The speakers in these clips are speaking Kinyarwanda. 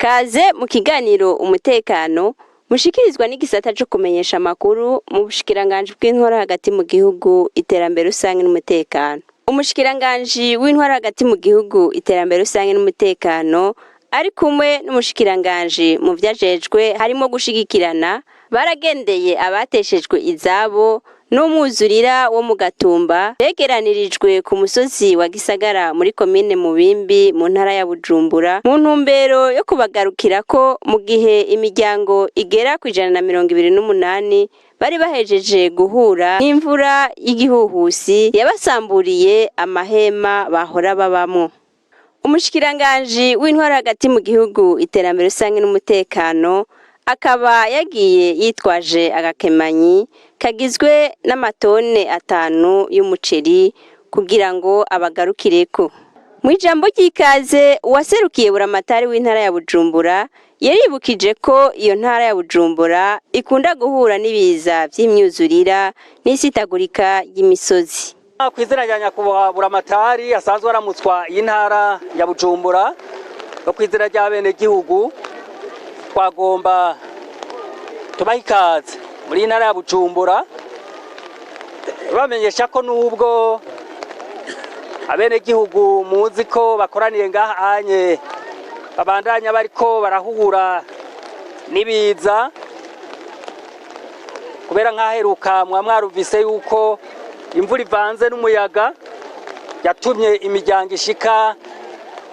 Kaze mu kiganiro umutekano mushikirizwa n'igisata cyo kumenyesha amakuru mu bushikiranganje bw'intwara hagati mu gihugu iterambere rusange n'umutekano. Umushikiranganje w'intwara hagati mu gihugu iterambere rusange n'umutekano ari kumwe n'umushikiranganje mu vyajejwe harimo gushigikirana baragendeye abateshejwe izabo n'umwuzurira wo mu Gatumba begeranirijwe ku musozi wa Gisagara muri komine Mubimbi mu ntara ya Bujumbura mu ntumbero yo kubagarukirako mu gihe imiryango igera ku 128 bari bahejeje guhura n'imvura y'igihuhusi yabasamburiye amahema bahora babamwo. Umushikiranganje w'intwara hagati mu gihugu iterambere rusange n'umutekano akaba yagiye yitwaje agakemanyi kagizwe n'amatone 5 y'umuceri kugira ngo abagarukireko. Mu ijambo ry'ikaze uwaserukiye buramatari w'intara ya Bujumbura yaribukije ko iyo ntara ya Bujumbura ikunda guhura n'ibiza vy'imyuzurira n'isitagurika y'imisozi. Kwizera rya nyakubahwa buramatari asanzwe aramutswa y'intara ya Bujumbura no kwizera rya bene gihugu twagomba tubaha ikaze muri intara ya Bujumbura bamenyesha ko nubwo abene gihugu muzi ko bakoraniye ngaha anye babandanya bariko barahura nibiza kubera nkaheruka mwaruvise yuko imvura ivanze n'umuyaga yatumye imiryango ishika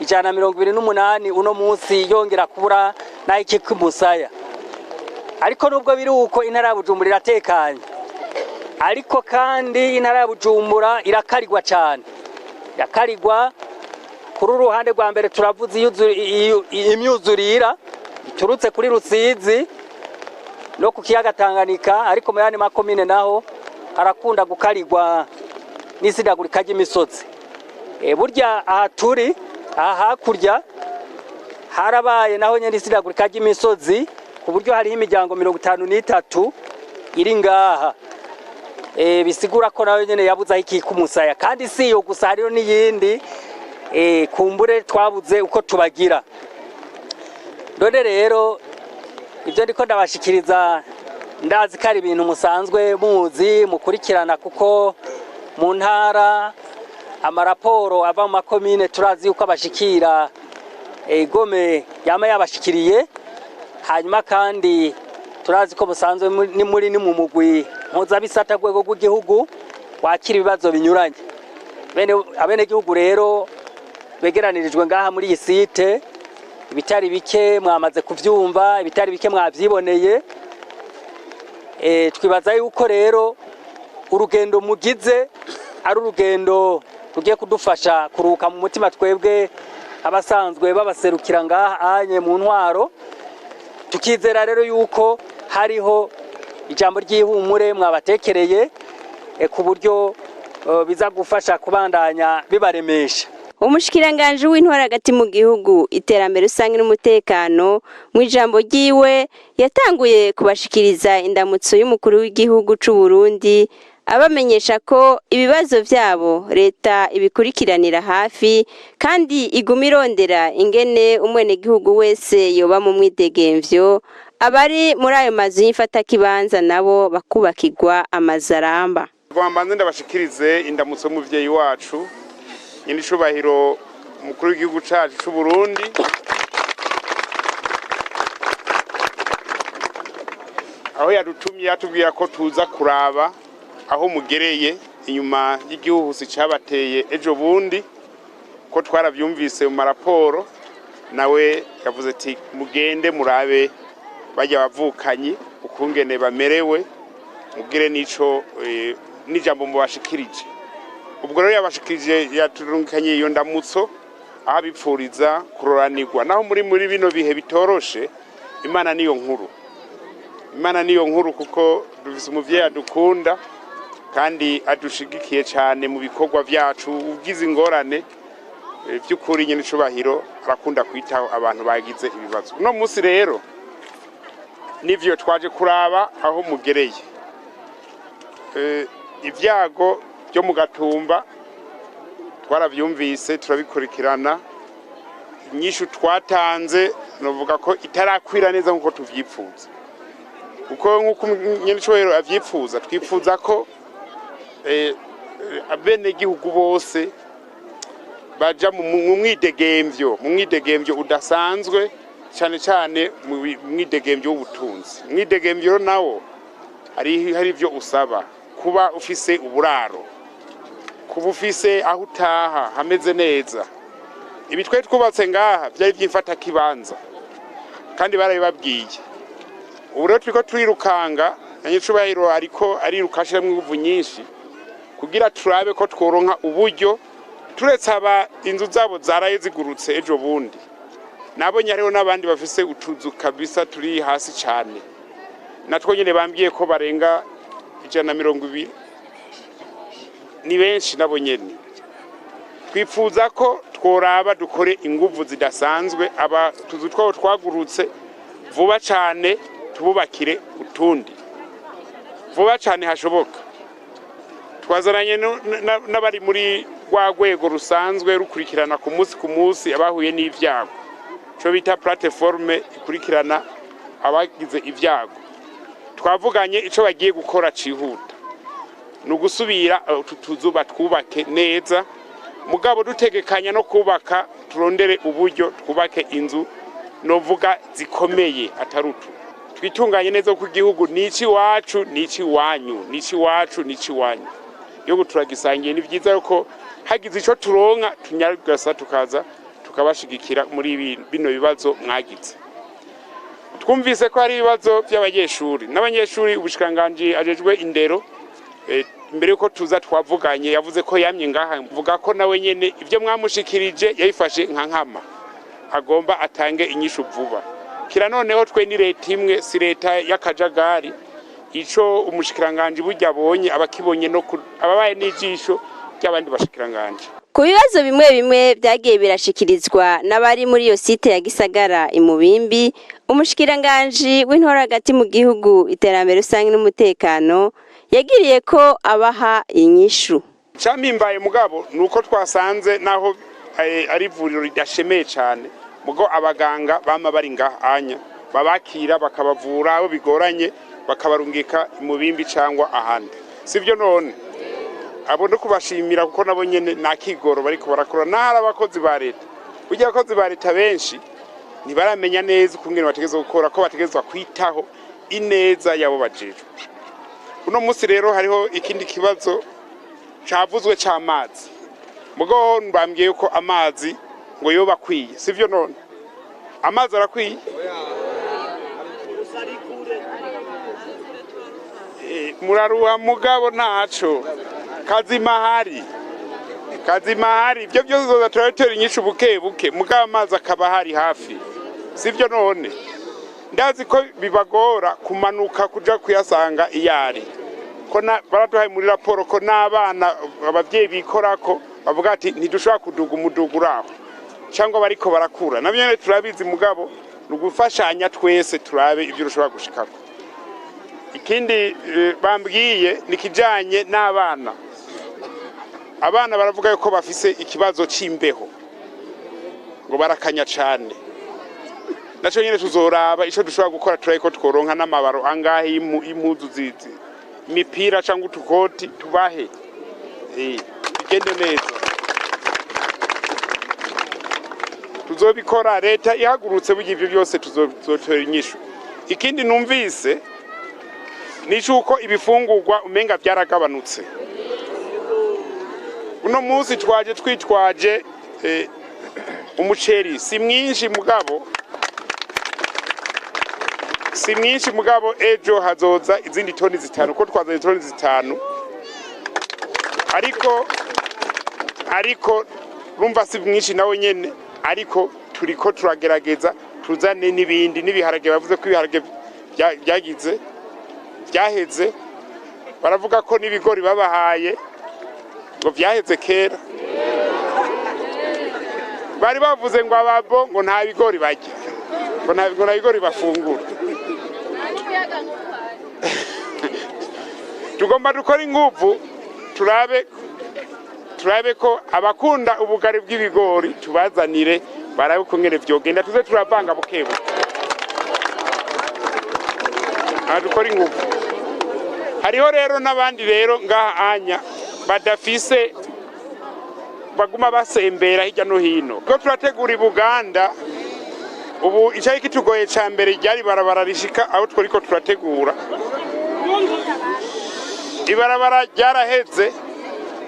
128 uno munsi yongera kubura n'ikiki musaya. Ariko nubwo biri uko intara ya Bujumbura iratekanye, ariko kandi intara ya Bujumbura irakarirwa cyane, yakarirwa kuri uruhande rwa mbere turavuze imyuzurira iturutse kuri Rusizi no ku kiyaga Tanganyika, ariko mu yandi makomine naho arakunda gukarirwa n'isidagurika ry'imisozi. Burya aha turi aha hakurya harabaye naho nyene isidagurika ry'imisozi ku buryo hari imiryango 53 iri ngaha. Bisigura ko nayo nyene yabuze iki kumusaya, kandi si yo gusa hariyo n'iyindi kumbure twabuze uko tubagira. None rero ivyo ndiko ndabashikiriza ndazi ko ari ibintu musanzwe muzi mukurikirana, kuko mu ntara amaraporo ava mu makomine turazi yuko abashikira gome yama yabashikiriye. Hanyuma kandi turazi ko musanzwe ni mu mugwi mpuzabisata rwego rw'igihugu wakira ibibazo binyuranye. Abene gihugu rero begeranirijwe ngaha muri iyi site, ibitari bike mwamaze kuvyumva, ibitari bike mwavyiboneye. Twibaza yuko rero urugendo mugize ari urugendo rugiye kudufasha kuruka mu mutima twebwe abasanzwe babaserukira ngaha anye mu ntwaro. Tukizera rero yuko hariho ijambo ry'ihumure mwabatekereye ku buryo biza gufasha kubandanya bibaremesha. Umushikiranganje w'intwara hagati mu gihugu iterambere rusange n'umutekano mu ijambo ryiwe yatanguye kubashikiriza indamutso y'umukuru w'igihugu c'u Burundi, abamenyesha ko ibibazo vyabo leta ibikurikiranira hafi kandi iguma irondera ingene umwene gihugu wese yoba mu mwidegemvyo, abari muri ayo mazu y'ifata kibanza nabo bakubakirwa amazaramba. Rwambanze ndabashikirize indamutso y'umuvyeyi wacu nyine cubahiro umukuru w'igihugu cacu c'u Burundi, aho yadutumye yatubwira ko tuza kuraba aho mugereye inyuma y'igihuhusi cabateye ejo bundi, ko twaravyumvise mu maraporo. Nawe yavuze ati mugende murabe bajya bavukanyi ukungene bamerewe, mugire nico n'ijambo mubashikirije. Ubwo rero yabashikirije yaturungikanye iyo ndamutso aho abipfuriza kuroranirwa, naho muri bino bihe bitoroshe. Imana niyo nkuru, Imana niyo nkuru, kuko dufise umuvyeyi adukunda kandi adushigikiye cyane mu bikorwa vyacu. Ugize ingorane by'ukuri nyene cubahiro arakunda kwitaho abantu bagize ibibazo. No musi rero nivyo twaje kuraba aho mugereye. Ivyago byo mu Gatumba twaravyumvise turabikurikirana, inyishu twatanze novuga ko itarakwira neza nkuko tuvyipfuza uko nkuko nyenicobero avyipfuza twipfuza ko abene gihugu bose baja mu mwidegemvyo udasanzwe cyane cyane mu mwidegemvyo w'ubutunzi mwidegemvyo nawo hari ivyo usaba kuba ufise uburaro kuba ufise aho utaha hameze neza ibi twe twubatse ngaha byari byifata kibanza kandi barabibabwiye ubu rero turiko turirukanga nanyicubahiro ariko arirukashiramo inguvu nyinshi kugira turabe ko tworonka uburyo turetse aba inzu zabo zaraye zigurutse ejo bundi nabonye hariho n'abandi bafise utuzu kabisa turi hasi cyane natwo nyene bambwiye ko barenga 120 ni benshi nabo nyene twifuza ko tworaba dukore inguvu zidasanzwe aba tuzu twaho twagurutse vuba cyane tububakire utundi vuba cyane hashoboka twazaranye n'abari muri rwego rusanzwe rukurikirana ku munsi abahuye n'ivyago cyo bita plateforme ikurikirana abagize ivyago twavuganye ico bagiye gukora cihuta no gusubira tutuzu batwubake neza mugabo dutegekanya no kubaka turondere uburyo twubake inzu novuga zikomeye atarutu twitunganye neza ku gihugu nici wacu nici wanyu nici wacu nici wanyu yo turagisangiye ni vyiza yuko hagize ico turonka tunyarugasa tukaza tukabashigikira muri bino bibazo mwagize twumvise ko hari ibibazo by'abanyeshuri n'abanyeshuri ubushikanganje ajejwe indero mbere yuko tuza twavuganye yavuze ko yamye ngaha mvuga ko nawe nyene ivyo mwamushikirije yabifashe nka nkama agomba atange inyishu vuba kira noneho twe ni leta imwe si leta y'akajagari ico umushikiranganje burya abonye abakibonye no ababaye n'ijisho ry'abandi bashikiranganje ku bibazo bimwe bimwe byagiye birashikirizwa n'abari muri iyo site ya Gisagara Mubimbi umushikiranganje w'intora hagati mu gihugu iterambere rusange n'umutekano yagiriye ko abaha inyishu camimbaye mugabo nuko twasanze naho ari ivuriro ridashemeye cyane mugo abaganga bama bari ngahanya babakira bakabavura abo bigoranye bakabarungika Mubimbi cyangwa ahandi sivyo none abo no kubashimira kuko nabo nyene nakigoro bariko barakora nara abakozi ba leta ujya abakozi ba leta benshi ntibaramenya neza ukungene bategezwe gukora ko bategezwa kwitaho ineza yabo bajejwe uno munsi rero hariho ikindi kibazo cavuzwe c'amazi mugo mbambwiye yuko amazi ngo yoba kwiye sivyo none amazi arakwiye muraruha mugabo ntaco kazimahari ibyo byose zoza turatera inyishu buke mugabo amazi akaba hari hafi sivyo none ndazi ko bibagora kumanuka kuja kuyasanga iyari ko baraduhaye muri raporo ko n'abana abavyeyi bikorako bavuga ati ntidushobora kuduga umuduguraho cyangwa bariko barakura nabyo turabizi mugabo nugufashanya twese turabe ibyo rushobora gushikako ikindi bambwiye nikijanye n'abana abana baravuga yuko bafise ikibazo c'imbeho ngo barakanya cane naco nyene tuzoraba ico dushobora gukora turayiko tworonka n'amabaro angahe impuzu zizi imipira cyangwa utukoti tubahe bigende neza tuzobikora leta ihagurutse bugiye ibyo byose tuzotora inyishu ikindi numvise nicuko ibifungurwa umenga byaragabanutse uno munsi twitwaje umuceri si mwinshi mugabo ejo hazoza izindi toni 5 ko twazanye toni 5 ariko rumva si mwinshi nawe nyene ariko turiko turagerageza tuzane n'ibindi n'ibiharage bavuze ko ibiharage byaheze baravuga ko n'ibigori babahaye ngo vyaheze kera bari bavuze ngo ababo ngo nta bigori barya ngo nta bigori bafungura tugomba dukora inguvu turabe ko abakunda ubugari bw'ibigori tubazanire barabe uko ngene vyogenda tuze turavanga bukebuke dukora ingufu. Hariho rero n'abandi rero ngaha anya badafise baguma basembera hirya no hino. Ko turategura i Buganda ubu icari kitugoye ca mbere ryari barabara rishika aho twariko turategura. Ibarabara ryaraheze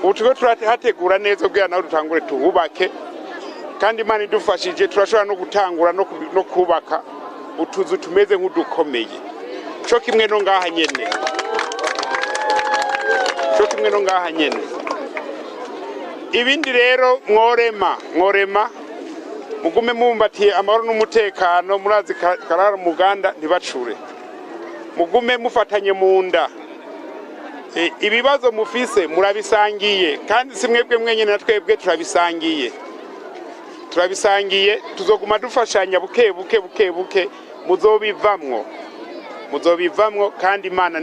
ubu turiko turahategura neza kugira naho dutangure tuhubake, kandi Imana idufashije turashobora no gutangura no kubaka utuzu tumeze nk'udukomeye. Co kimwe no ngaha nyene. Ibindi rero mworema mugume mumbatiye amahoro n'umutekano, murazi karara mu Uganda ntibacure. Mugume mufatanye mu nda. Ibibazo mufise murabisangiye, kandi si mwebwe mwenyene na twebwe turabisangiye tuzoguma dufashanya buke muzobivamwo kandi Imana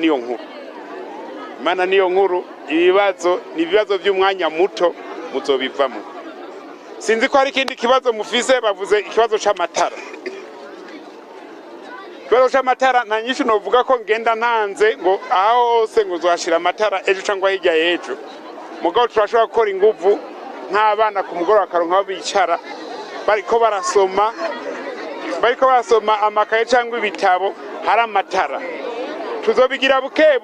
niyo nkuru. Ibibazo ni ibibazo by'umwanya muto muzobivamwo. Sinzi ko hari ikindi kibazo mufise, bavuze ikibazo c'amatara. Ikibazo c'amatara nta nyinshi novuga ko ngenda ntanze ngo aho hose ngo zohashira amatara ejo cyangwa hirya y'ejo. Mugabo turashobora gukora inguvu nk'abana ku mugoroba akaronka aho bicara bariko barasoma amakaye cyangwa ibitabo hari amatara. Tuzobigira buke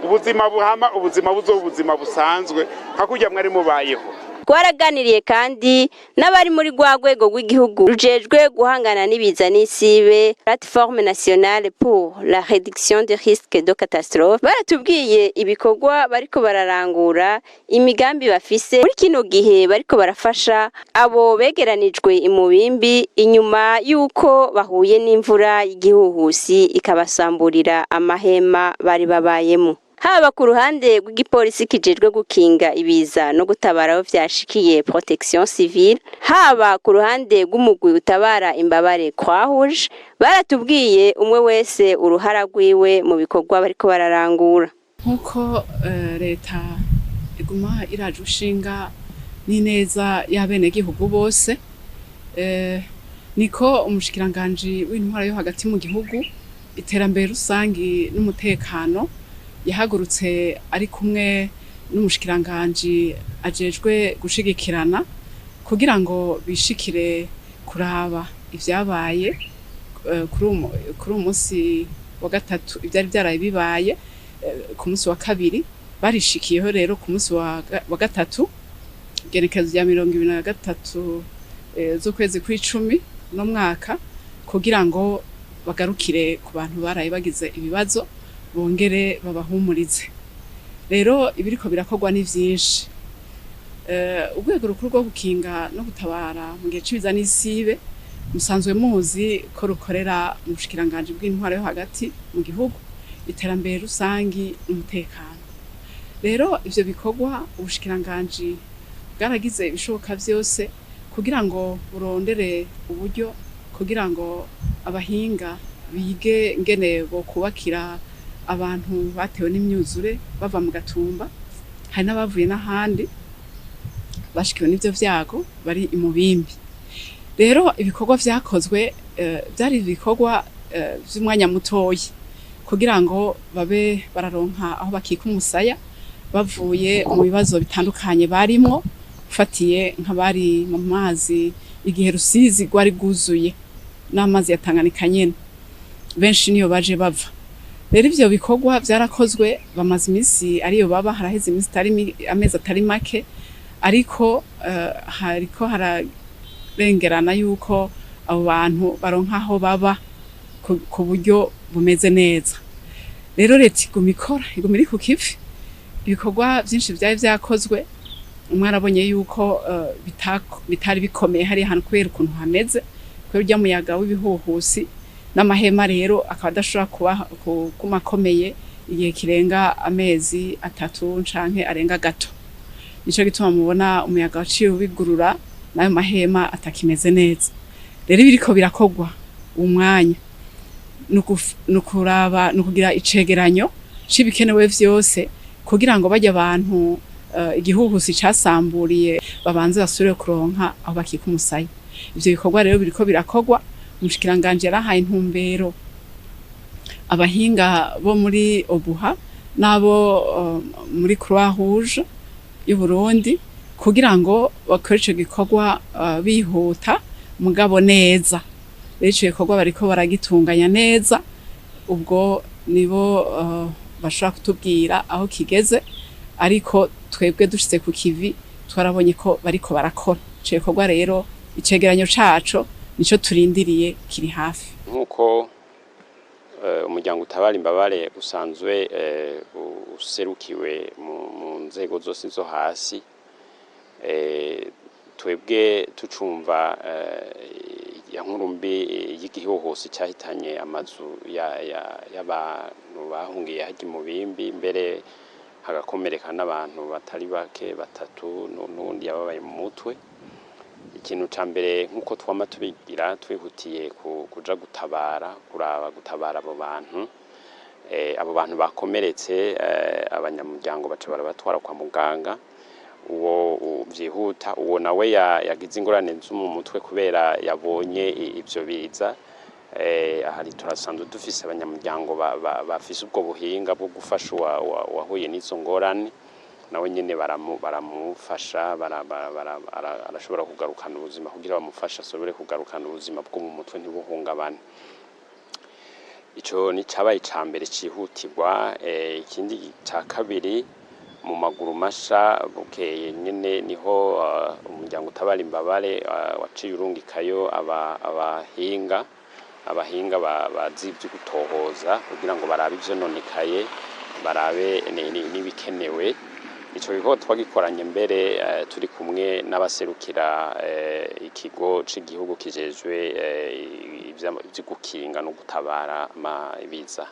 ubuzima buhama, ubuzima ubuzima busanzwe nka kurya mwari mubayeho. Twaraganiriye kandi n'abari muri rwa rwego rw'igihugu rujejwe guhangana n'ibiza n'isibe, plateforme nationale pour la réduction des risques de catastrophe. Baratubwiye ibikorwa bariko bararangura, imigambi bafise muri kino gihe bariko barafasha abo begeranijwe i Mubimbi inyuma yuko bahuye n'imvura y'igihuhusi ikabasamburira amahema bari babayemo. Haba ku ruhande rw'igipolisi kijejwe gukinga ibiza no gutabara aho vyashikiye protection civile, haba ku ruhande rw'umugwi utabara imbabare Croix-Rouge, baratubwiye umwe wese uruhara rwiwe mu bikorwa bariko bararangura. Nkuko leta iguma iraje ushinga n'ineza y'abenegihugu bose, niko umushikiranganji w'intwara yo hagati mu gihugu, iterambere rusangi n'umutekano yahagurutse ari kumwe n'umushikiranganji ajejwe gushigikirana kugira ngo bishikire kuraba ivyabaye kuri umunsi wa gatatu. Ivyari byaraye bibaye ku munsi wa kabiri, barishikiyeho rero ku munsi wa gatatu genekezo rya 2023 z'ukwezi kw'icumi no mwaka, kugira ngo bagarukire ku bantu baraye bagize ibibazo bongere babahumurize. Rero ibiriko birakorwa ni vyinshi. Urwego rukuru rwo gukinga no gutabara mu gihe c'ibiza n'isibe musanzwe muzi ko rukorera mu bushikiranganji bw'intwara yo hagati mu gihugu, iterambere rusangi n'umutekano. Rero ivyo bikorwa ubushikiranganji bwaragize ibishoboka vyose kugira ngo burondere uburyo kugira ngo abahinga bige ngene bo kubakira abantu batewe n'imyuzure bava mu Gatumba. Hari n'abavuye n'ahandi bashikiwe n'ivyo vyago bari i Mubimbi. Rero ibikorwa vyakozwe byari ibikorwa vy'umwanya mutoyi kugira ngo babe bararonka aho bakika umusaya bavuye mu bibazo bitandukanye barimwo, ufatiye nk'abari mu mazi igihe Rusizi gwari guzuye n'amazi yatanganika nyene, benshi niyo baje bava. Rero ivyo bikorwa vyarakozwe, bamaze imisi ariyo baba, haraheze imisi amezi atari make, ariko hariko hararengerana yuko abo bantu baronka aho baba ku buryo bumeze neza. Rero leta iguma iri ku kivi. Ibikorwa vyinshi vyari vyakozwe, mwarabonye yuko bitari bikomeye hari ahantu kubera ukuntu hameze, kubera urya muyaga w'ibihuhusi n'amahema rero akaba adashobora kuba akomeye igihe kirenga amezi 3 canke arenga gato. Nico gituma mubona umuyaga waciye ubigurura nayo mahema atakimeze neza. Rero biriko birakorwa umwanya nukuraba nukugira icegeranyo c'ibikenewe vyose kugira ngo bajya abantu igihuhusi casamburiye babanze basubire kuronka aho bakika umusaya. ivyo bikorwa rero biriko birakogwa. Umushikiranganje yarahaye intumbero abahinga bo muri Obuha nabo muri Croix Rouge y'u Burundi kugira ngo bakore ico gikorwa bihuta mugabo neza. Rero ico gikorwa bariko baragitunganya neza, ubwo nibo bashobora kutubwira aho kigeze, ariko twebwe dushitse ku kivi twarabonye ko bariko barakora ico gikorwa. Rero icegeranyo caco nico turindiriye kiri hafi. Nkuko umuryango utabara imbabare usanzwe userukiwe mu nzego zose zo hasi, twebwe tucumva ya nkurumbi y'igihuhusi cyahitanye amazu y'abantu bahungiye haji Mubimbi, mbere hagakomereka n'abantu batari bake batatu n'undi yababaye mu mutwe. Ikintu ca mbere nkuko twama tubigira twihutiye kuja gutabara gutabara abo bantu bakomeretse, abanyamuryango baca barabatwara kwa muganga. Uwo vyihuta, uwo nawe yagize ingorane zo mu mutwe kubera yabonye ivyo biza. Ahari turasanzwe dufise abanyamuryango bafise ubwo buhinga bwo gufasha wahuye n'izo ngorane, nawe nyene baramufasha, arashobora kugarukana ubuzima kugira bamufasha asobore kugarukana ubuzima bwo mu mutwe ntibuhungabane. Ico ni cabaye ca mbere cihutirwa. Ikindi ca kabiri, mu maguru masha bukeye nyene niho umuryango utabara imbabare waciye urungikayo abahinga bazi ivyo gutohoza kugira ngo barabe ivyo nonekaye, barabe n'ibikenewe. Ico gikorwa twagikoranye mbere turi kumwe n'abaserukira ikigo c'igihugu kijejwe ivyo gukinga no gutabara ibiza.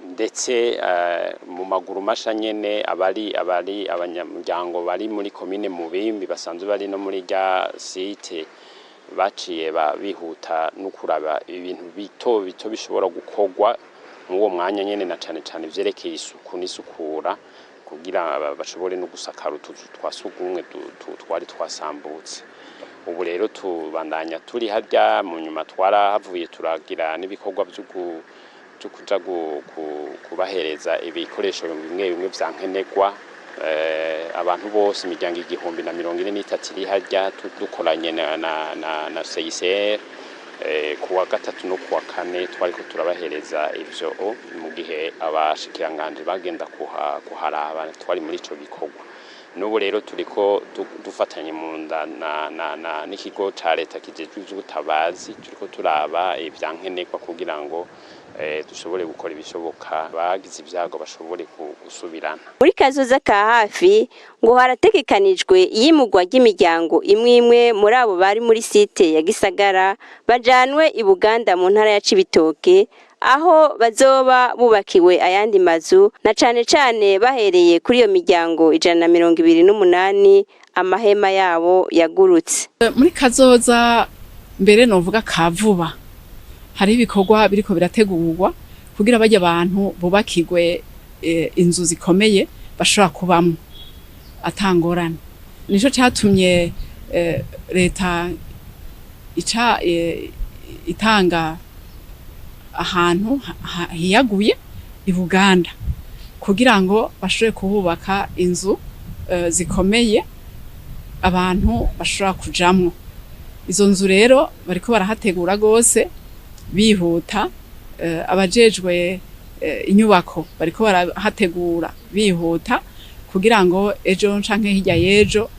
Ndetse mu maguru masha nyene abanyamuryango bari muri komine Mubimbi basanzwe bari no muri rya site baciye bihuta no kuraba ibintu bito bishobora gukorwa muwo mwanya nyene, na cane vyerekeye isuku n'isukura kugira bashobore no gusakara utuzu twasugumwe twari twasambutse. Ubu rero tubandanya turi harya, mu nyuma twarahavuye turagira n'ibikorwa vyo kuja kubahereza ibikoresho bimwe vya nkenerwa. Abantu bose imiryango 143 iri harya dukoranye na CICR kuwa gatatu no kuwa kane twariko turabahereza ivyo mu gihe abashikiranganje bagenda kuharaba twari muri ico gikorwa. N'ubu rero turiko dufatanye mu nda n'ikigo ca leta kijejwe ivy'ubutabazi, turiko turaba ivyankenerwa kugira ngo dushobore gukora ibishoboka bagize ibyago bashobore gusubirana. Muri kazoza ka hafi ngo harategekanijwe iyimugwa ry'imiryango imwe muri abo bari muri site ya Gisagara bajanwe i Buganda mu ntara ya Cibitoke, aho bazoba bubakiwe ayandi mazu, na cane bahereye kuri iyo miryango 128 amahema yabo yagurutse. Muri kazoza mbere novuga ka vuba hari ibikorwa biriko birategurwa kugira bajya abantu bubakirwe inzu zikomeye bashobora kubamwo atangorane. Nico catumye leta itanga ahantu hiyaguye i Buganda kugira ngo bashobore kuhubaka inzu zikomeye abantu bashobora kujamwo. Izo nzu rero bariko barahategura gose bihuta, abajejwe inyubako bariko barahategura bihuta kugira ngo ejo canke hirya yejo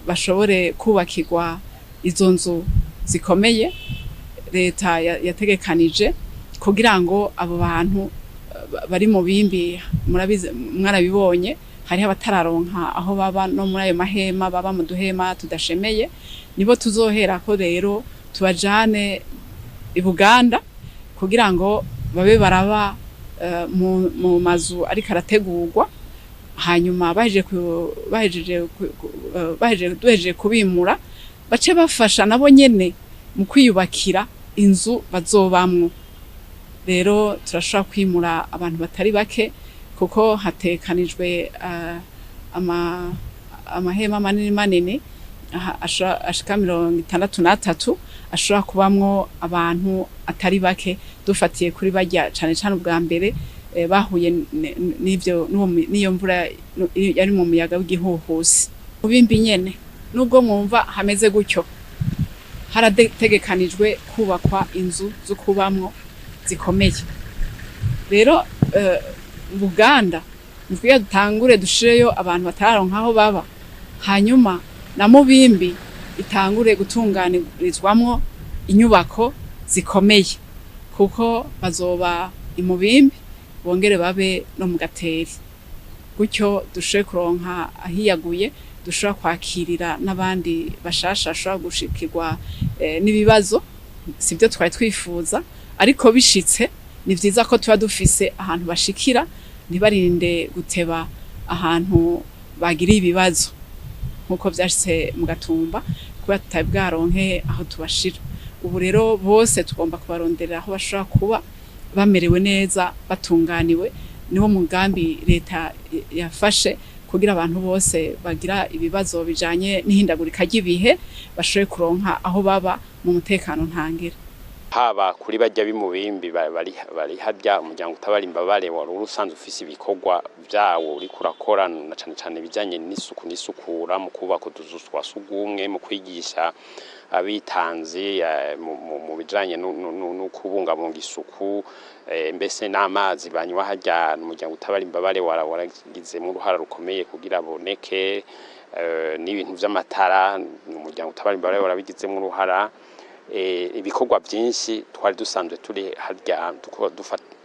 bashobore kubakirwa izo nzu zikomeye leta yategekanije kugira ngo abo bantu bari mu bimbi mwarabibonye hari abatararonka aho baba no muri ayo mahema baba mu duhema tudashemeye, nibo tuzohera ko rero tubajane i Buganda kugira ngo babe baraba mu mazu ariko arategurwa, hanyuma bahejeje kubimura bace bafasha nabo nyene mu kwiyubakira inzu bazobamwo. Rero turashobora kwimura abantu batari bake kuko hatekanijwe amahema manini ashika 63 ashobora kubamwo abantu atari bake dufatiye kuri bajya cane cane ubwa mbere bahuye n'ivyo niyo mvura yari mu muyaga w'igihuhusi. Mubimbi nyene nubwo mwumva hameze gutyo harategekanijwe kubakwa inzu zo kubamwo zikomeye. Rero Buganda nikuye dutangure dushireyo abantu batararonka aho baba, hanyuma na Mubimbi itangure gutunganirizwamwo inyubako zikomeye kuko bazoba imubimbi bongere babe no mu Gateri, gutyo dushe kuronka ahiyaguye dushobora kwakirira n'abandi bashasha ashobora gushikirwa n'ibibazo sibyo twari twifuza, ariko bishitse ni vyiza ko tuba dufise ahantu bashikira ntibarinde guteba ahantu bagiriye ibibazo nkuko vyashitse mu Gatumba kuba tutabwaronke aho tubashira. Ubu rero bose tugomba kubaronderera aho bashobora kuba bamerewe neza batunganiwe, niwo mugambi leta yafashe kugira abantu bose bagira ibibazo bijanye n'ihindagurika ry'ibihe bashoboye kuronka aho baba mu mutekano ntangere. Haba kuri bajya bimubimbi bari harya umuryango utabara imbabare wari urusanzwe ufise ibikorwa vyawo uri kurakora na cane cane bijanye n'isuku n'isukura mu kubaka utuzu twa sugumwe mu kwigisha abitanze mu bijanye no kubungabunga isuku, mbese n'amazi banywa harya umuryango utabara imbabare waragizemo uruhara rukomeye kugira aboneke, n'ibintu vy'amatara umuryango utabara imbabare warabigizemo uruhara. Ibikorwa byinshi twari dusanzwe turi harya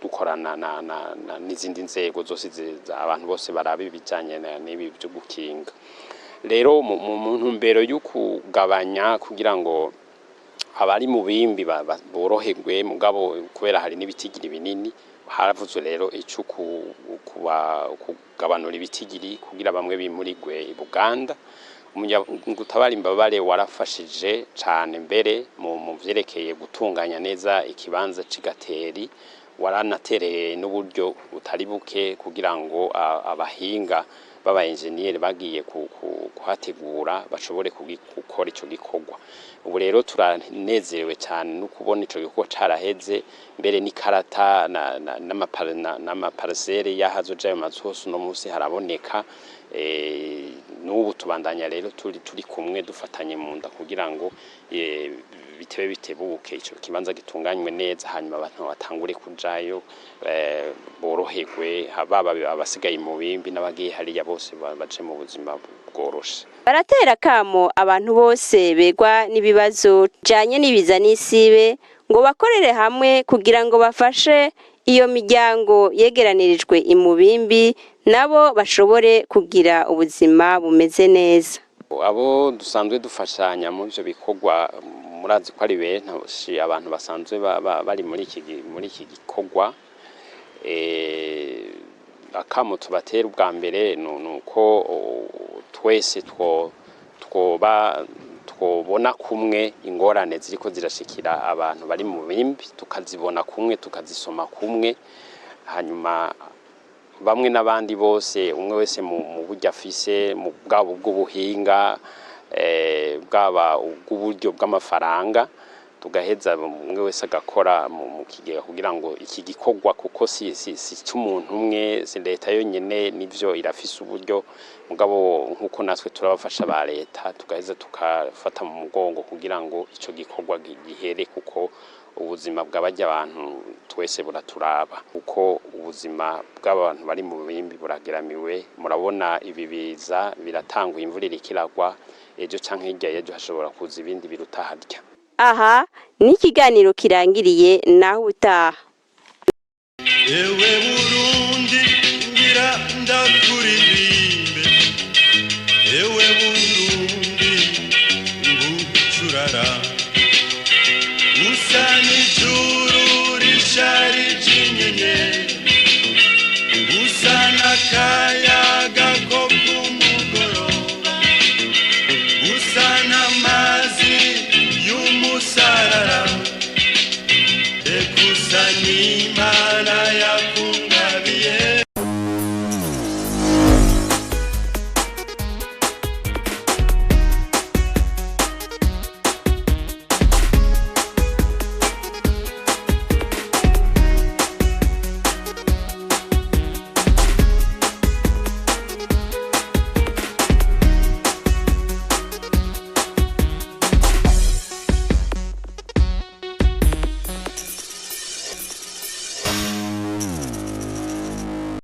dukorana n'izindi nzego zose abantu bose barabe bijanye n'ibi byo gukinga. Rero mu ntumbero y'ukugabanya kugira ngo abari mu bimbi boroherwe mugabo kubera hari n'ibitigiri binini, haravuzwe rero ico kugabanura ibitigiri kugira bamwe bimurigwe i Buganda. Gutabara imbabare warafashije cane mbere mu vyerekeye gutunganya neza ikibanza c'Igateri, waranatereye n'uburyo butari buke kugira ngo abahinga baba engineer bagiye kuhategura bashobore gukora ico gikorwa. Ubu rero turanezerewe cyane no kubona ico gikorwa caraheze, mbere n'ikarata n'amaparcelle yahazoja ayo mazu hose no musi haraboneka. N'ubu tubandanya rero turi kumwe dufatanye mu nda kugira ngo bitebuke ico kibanza gitunganywe neza, hanyuma abantu batangure kujayo boroherwe, baba abasigaye mu bimbi n'abagiye hariya bose baje mu buzima bworoshe. Baratera kamo abantu bose begwa n'ibibazo janye n'ibiza n'isibe ngo bakorere hamwe kugira ngo bafashe iyo miryango yegeranirijwe imubimbi nabo bashobore kugira ubuzima bumeze neza. Abo dusanzwe dufashanya mu byo bikorwa murazi ko ari benshi abantu basanzwe bari muri iki gikorwa. Akamo tubatera ubwa mbere nuko twese twobona kumwe ingorane ziriko zirashikira abantu bari mu bimbi, tukazibona kumwe tukazisoma kumwe, hanyuma bamwe n'abandi bose umwe wese mu buryo afise mu bwabo bw'ubuhinga bwaba ubw'uburyo bw'amafaranga, tugaheza umwe wese agakora mu kigega kugira ngo iki gikorwa kuko si cy'umuntu umwe, si leta yonyene nivyo irafise uburyo, mugabo nkuko natwe turabafasha ba leta tugaheza tukafata mu mugongo kugira ngo ico gikorwa gihere, kuko ubuzima bw'abajya abantu twese buraturaba, kuko ubuzima bw'abantu bari mu bimbi burageramiwe. Murabona ibi biza biratangwa imvura irikiragwa, ejo canke hirya y'ejo hashobora kuza ibindi biruta harya. Aha ni ikiganiro kirangiriye naho utaha. Ewe Burundi ngira ndakuri